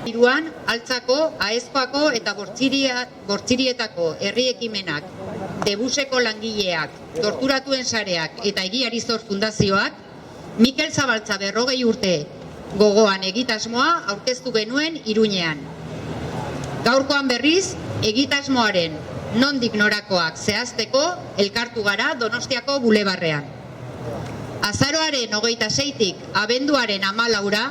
Hiruan, Altzako, Aezkoako eta Bortzirietako herri ekimenak, Debuseko langileak, Torturatuen sareak eta Egiari Zor Fundazioak, Mikel Zabaltza 40 urte gogoan egitasmoa aurkeztu genuen Iruñean. Gaurkoan berriz, egitasmoaren nondik norakoak zehazteko elkartu gara Donostiako bulebarrean. Azaroaren 26tik abenduaren 14ra,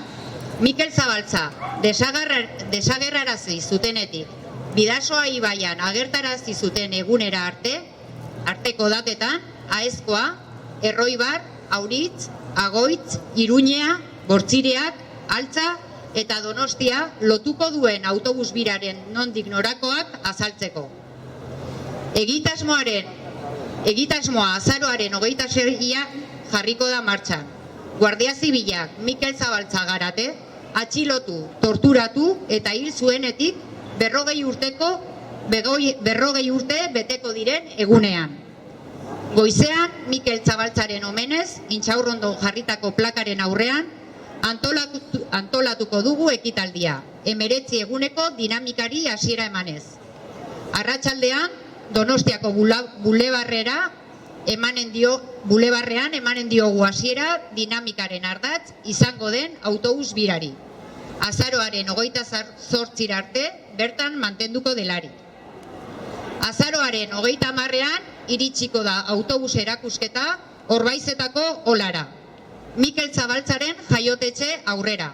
Mikel Zabaltza desagerrarazi zutenetik Bidasoa ibaian agertarazi zuten egunera arteko datetan, Aezkoa, Erroibar, Auritz, Agoitz, Iruñea, Bortziriak, Altza eta Donostia lotuko duen autobus biraren nondik norakoak azaltzeko. Egitasmoa azaroaren 26an jarriko da martxan. Guardia Zibilak Mikel Zabaltza Garate atxilotu, torturatu eta hil zuenetik 40 urte beteko diren egunean. Goizean, Mikel Zabaltzaren omenez, Intxaurrondon jarritako plakaren aurrean, antolatuko dugu ekitaldia, 19 eguneko dinamikari hasiera emanez. Arratsaldean, Donostiako bulebarrean emanen diogu hasiera dinamikaren ardatz izango den autobus birari. Azaroaren 28 arte bertan mantenduko delari. Azaroaren 30ean iritsiko da autobus erakusketa Orbaizetako Olara. Mikel Zabaltzaren jaiotetxe aurrera.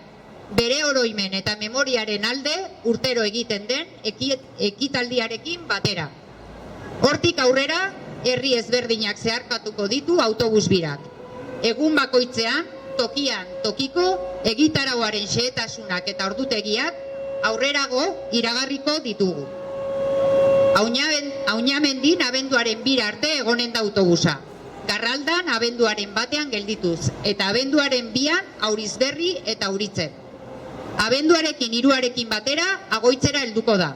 Bere oroimen eta memoriaren alde urtero egiten den ekitaldiarekin batera. Hortik aurrera, herri ezberdinak zeharkatuko ditu autobus birak. Egun bakoitzean, tokian tokiko egitarauaren xehetasunak eta ordutegiak aurrerago iragarriko ditugu. Aunamendin abenduaren 2 arte egonen da autobusa. Garraldan abenduaren 1ean geldituz eta abenduaren 2an Aurizberri eta Auritzen. Abenduarekin 3arekin batera Agoitzera helduko da.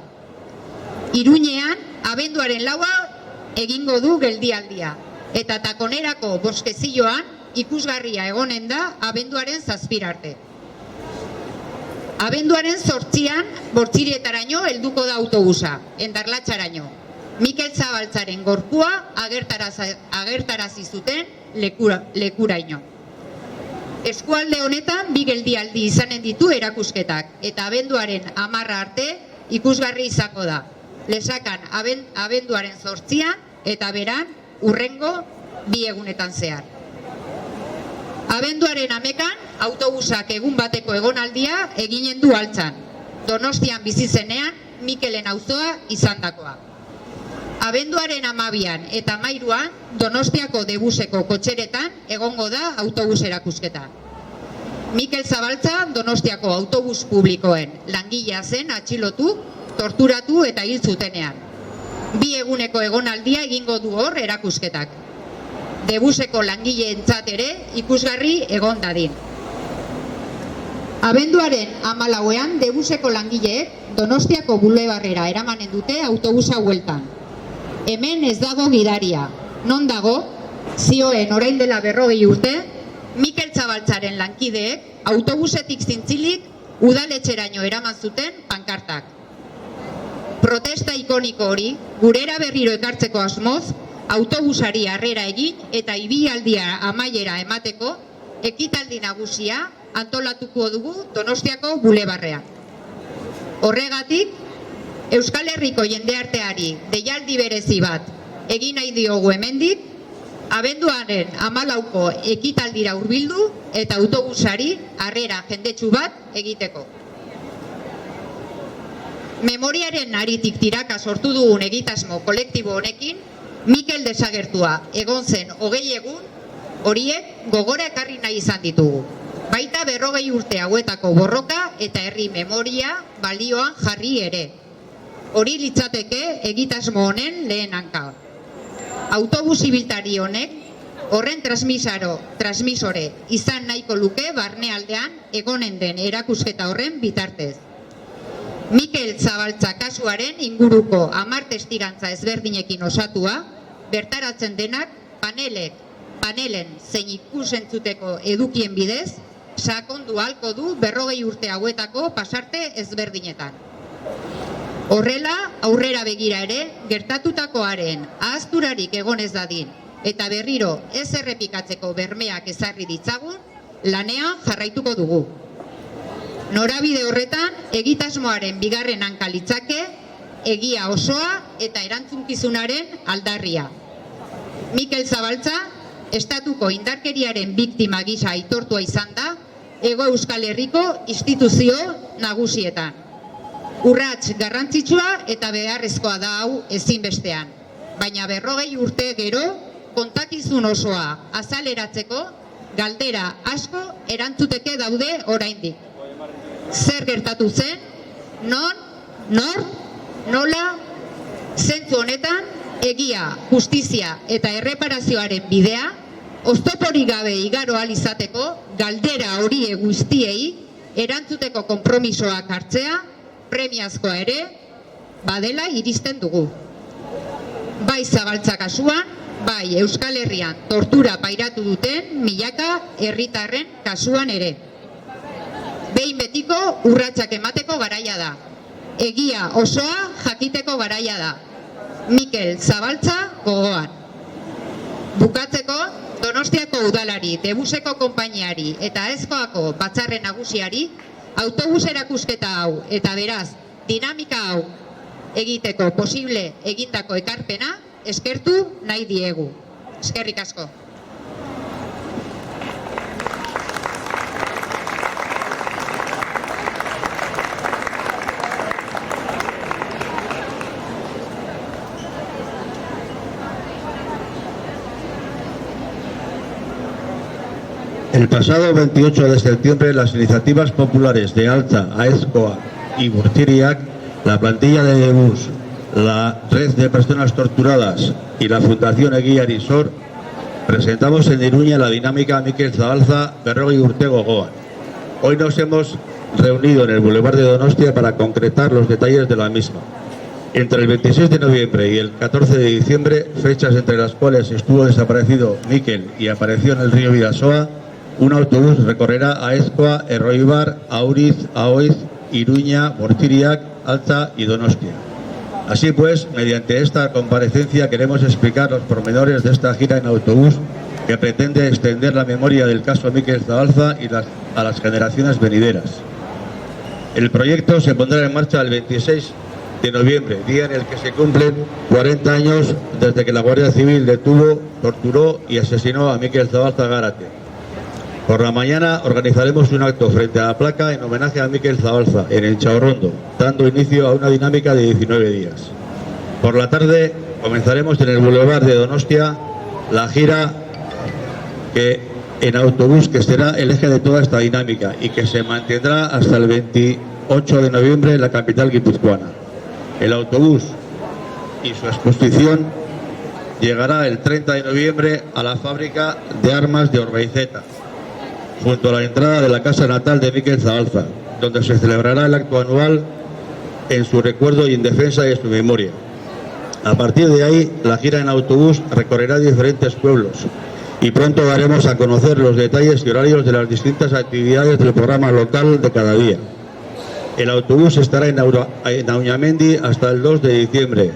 Iruñean abenduaren 4a egingo du geldialdia eta Takonerako boskezioan ikusgarria egonen da abenduaren 7 arte. Abenduaren 8an Bortzirietaraino helduko da autobusa, Endarlatxaraino. Mikel Zabaltzaren gorpua agertarazi zuten lekuraino. Eskualde honetan 2 geldialdi izanen ditu erakusketak eta abenduaren 10 arte ikusgarri izango da. Lesakan abenduaren 8an eta Beran hurrengo 2 egunetan zehar. Abenduaren 11an autobusak egun bateko egonaldia eginen du Altzan. Donostian bizi zenean Mikelen auzoa izandakoa. Abenduaren 12an eta 13an Donostiako Debuseko kotxeretan egongo da autobus erakusketa. Mikel Zabaltza Donostiako autobus publikoen langilea zen atxilotu, torturatu eta hil zutenean. 2 eguneko egonaldia egingo du hor erakusketak. Debuseko langileentzat ere ikusgarri egon dadin. Abenduaren 14ean Debuseko langileek Donostiako bulebarrera eramanen dute autobusa bueltan. Hemen ez dago gidaria. Non dago? Zioen orain dela 40 urte, Mikel Zabaltzaren lankideek autobusetik zintzilik udaletxeraino eraman zuten pankartak. Protesta ikoniko hori, gurera berriro ekartzeko asmoz, autobusari harrera egin eta ibilaldia amaiera emateko ekitaldi nagusia antolatuko dugu Donostiako bulebarrean. Horregatik, Euskal Herriko jendearteari deialdi berezi bat egin nahi diogu hemendik, abenduaren 14ko ekitaldira hurbildu eta autobusari harrera jendetsu bat egiteko. Memoriaren haritik tiraka sortu dugun egitasmo kolektibo honekin, Mikel desagertua egon zen 20 egun, horiek gogora ekarri nahi izan ditugu. Baita 40 urte hauetako borroka eta herri memoria balioan jarri ere. Hori litzateke egitasmo honen lehen hanka. Autobus ibiltari honek horren transmisore izan nahiko luke barnealdean egonen den erakusketa horren bitartez. Mikel Zabaltza kasuaren inguruko 10 testigantza ezberdinekin osatua, bertaratzen denak panelen zein ikusentzuteko edukien bidez, sakondu ahalko du 40 urte hauetako pasarte ezberdinetan. Horrela, aurrera begira ere, gertatutakoaren ahazturarik egon ez dadin, eta berriro ez errepikatzeko bermeak ezarri ditzagun, lanean jarraituko dugu. Norabide horretan, egitasmoaren bigarren hanka litzake, egia osoa eta erantzunkizunaren aldarria. Mikel Zabaltza, estatuko indarkeriaren biktima gisa aitortua izan da, Hego Euskal Herriko instituzio nagusietan. Urrats garrantzitsua eta beharrezkoa da hau ezinbestean. Baina 40 urte gero, kontakizun osoa azaleratzeko, galdera asko erantzuteke daude oraindik. Zer gertatu zen, non, nor, nola, zentzu honetan, egia, justizia eta erreparazioaren bidea, oztoporik gabe igaro ahal izateko, galdera horie guztiei erantzuteko konpromisoak hartzea, premiazkoa ere, badela iristen dugu. Bai Zabaltza kasuan, bai Euskal Herrian tortura pairatu duten milaka herritarren kasuan ere. Behin betiko urratsak emateko garaia da. Egia osoa jakiteko garaia da. Mikel Zabaltza gogoan. Bukatzeko, Donostiako udalari, Debuseko konpainiari eta Ezkoako batzarren nagusiari autobus erakusketa hau eta beraz dinamika hau egiteko posible egindako ekarpena eskertu nahi diegu. Eskerrik asko. El pasado 28 de septiembre, las iniciativas populares de Altza, Aezkoa y Burtiriac, la plantilla de Debus, la Red de Personas Torturadas y la Fundación Eguía Arisor presentamos en Iruña la dinámica Mikel Zabaltza, 40 urte gogoan. Hoy nos hemos reunido en el Boulevard de Donostia para concretar los detalles de la misma. Entre el 26 de noviembre y el 14 de diciembre, fechas entre las cuales estuvo desaparecido Mikel y apareció en el río Bidasoa, un autobús recorrerá Aezkoa, Erroibar, Auriz, Aoiz, Iruña, Burtiriac, Altza y Donostia. Así pues, mediante esta comparecencia queremos explicar los pormenores de esta gira en autobús que pretende extender la memoria del caso Mikel Zabaltza y a las generaciones venideras. El proyecto se pondrá en marcha el 26 de noviembre, día en el que se cumplen 40 años desde que la Guardia Civil detuvo, torturó y asesinó a Mikel Zabaltza Gárate. Por la mañana organizaremos un acto frente a la placa en homenaje a Mikel Zabaltza en el Chaorrondo, dando inicio a una dinámica de 19 días. Por la tarde comenzaremos en el Boulevard de Donostia la gira en autobús que será el eje de toda esta dinámica y que se mantendrá hasta el 28 de noviembre en la capital guipuzcoana. El autobús y su exposición llegará el 30 de noviembre a la fábrica de armas de Orbaizeta, junto a la entrada de la casa natal de Mikel Zabaltza, donde se celebrará el acto anual en su recuerdo y en defensa de su memoria. A partir de ahí, la gira en autobús recorrerá diferentes pueblos y pronto daremos a conocer los detalles y horarios de las distintas actividades del programa local de cada día. El autobús estará en Auñamendi hasta el 2 de diciembre,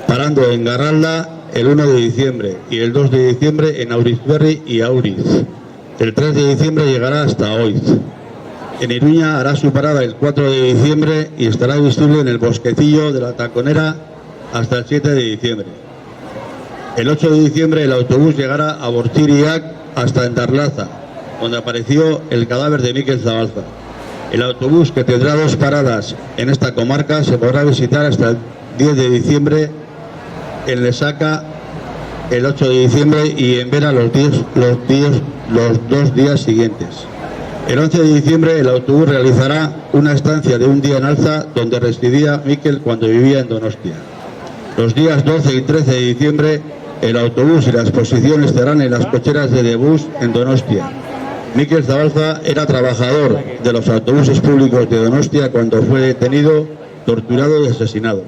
parando en Garralda el 1 de diciembre y el 2 de diciembre en Aurizberri y Auriz. El 3 de diciembre llegará hasta Oiz. En Iruña hará su parada el 4 de diciembre y estará visible en el bosquecillo de la Taconera hasta el 7 de diciembre. El 8 de diciembre el autobús llegará a Burtiriac hasta Endarlaza, donde apareció el cadáver de Mikel Zabaltza. El autobús, que tendrá 2 paradas en esta comarca, se podrá visitar hasta el 10 de diciembre en Lesaca el 8 de diciembre y en Vera los 2 días siguientes. El 11 de diciembre el autobús realizará una estancia de un día en Altza, donde residía Mikel cuando vivía en Donostia. Los días 12 y 13 de diciembre el autobús y la exposición estarán en las cocheras de Debus en Donostia. Mikel Zabaltza era trabajador de los autobuses públicos de Donostia cuando fue detenido, torturado y asesinado.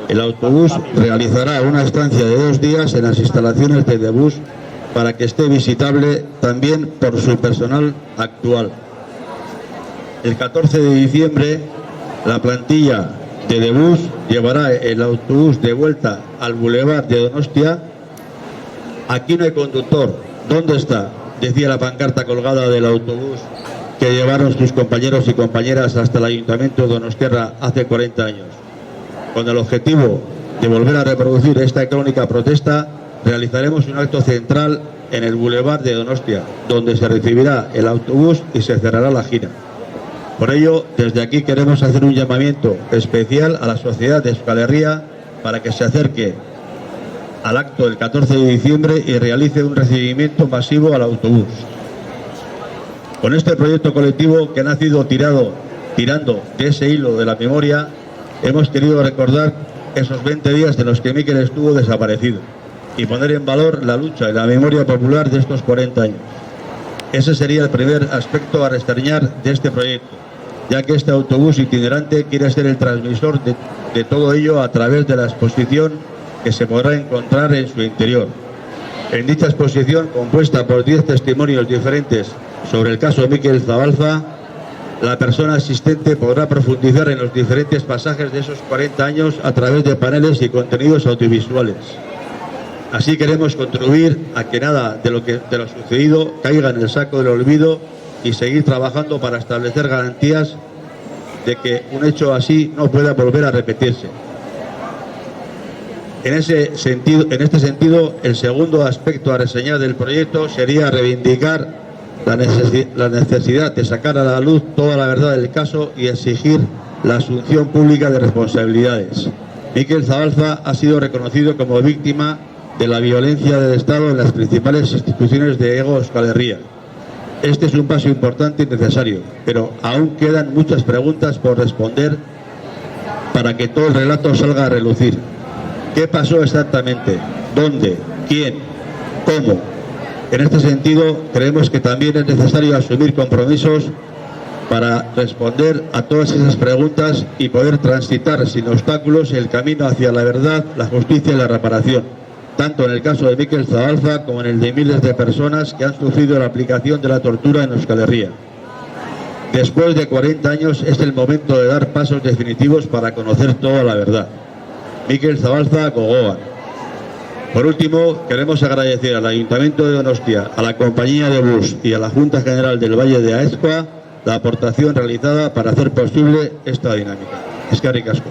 El autobús realizará una estancia de 2 días en las instalaciones de Debus para que esté visitable también por su personal actual. El 14 de diciembre, la plantilla de Debus llevará el autobús de vuelta al Boulevard de Donostia. Aquí no hay conductor. ¿Dónde está?, decía la pancarta colgada del autobús que llevaron sus compañeros y compañeras hasta el Ayuntamiento de Donostiarra hace 40 años. Con el objetivo de volver a reproducir esta icónica protesta, realizaremos un acto central en el Boulevard de Donostia, donde se recibirá el autobús y se cerrará la gira. Por ello, desde aquí queremos hacer un llamamiento especial a la sociedad de Euskal Herria para que se acerque al acto del 14 de diciembre y realice un recibimiento masivo al autobús. Con este proyecto colectivo que ha nacido tirando de ese hilo de la memoria, hemos querido recordar esos 20 días en los que Mikel estuvo desaparecido y poner en valor la lucha y la memoria popular de estos 40 años. Ese sería el primer aspecto a restreñar de este proyecto, ya que este autobús itinerante quiere ser el transmisor de todo ello a través de la exposición que se podrá encontrar en su interior. En dicha exposición, compuesta por 10 testimonios diferentes sobre el caso de Mikel Zabalza, la persona asistente podrá profundizar en los diferentes pasajes de esos 40 años a través de paneles y contenidos audiovisuales. Así queremos contribuir a que nada de lo sucedido caiga en el saco del olvido y seguir trabajando para establecer garantías de que un hecho así no pueda volver a repetirse. En este sentido, el segundo aspecto a reseñar del proyecto sería reivindicar la necesidad de sacar a la luz toda la verdad del caso y exigir la asunción pública de responsabilidades. Mikel Zabalza ha sido reconocido como víctima de la violencia del Estado en las principales instituciones de Hego Euskal Herria. Este es un paso importante y necesario, pero aún quedan muchas preguntas por responder para que todo el relato salga a relucir. ¿Qué pasó exactamente? ¿Dónde? ¿Quién? ¿Cómo? En este sentido, creemos que también es necesario asumir compromisos para responder a todas esas preguntas y poder transitar sin obstáculos el camino hacia la verdad, la justicia y la reparación, tanto en el caso de Mikel Zabalza como en el de miles de personas que han sufrido la aplicación de la tortura en Euskal Herria. Después de 40 años es el momento de dar pasos definitivos para conocer toda la verdad. Mikel Zabalza gogoan. Por último, queremos agradecer al Ayuntamiento de Donostia, a la Compañía de Bus y a la Junta General del Valle de Aezkoa la aportación realizada para hacer posible esta dinámica. Eskerrik asko.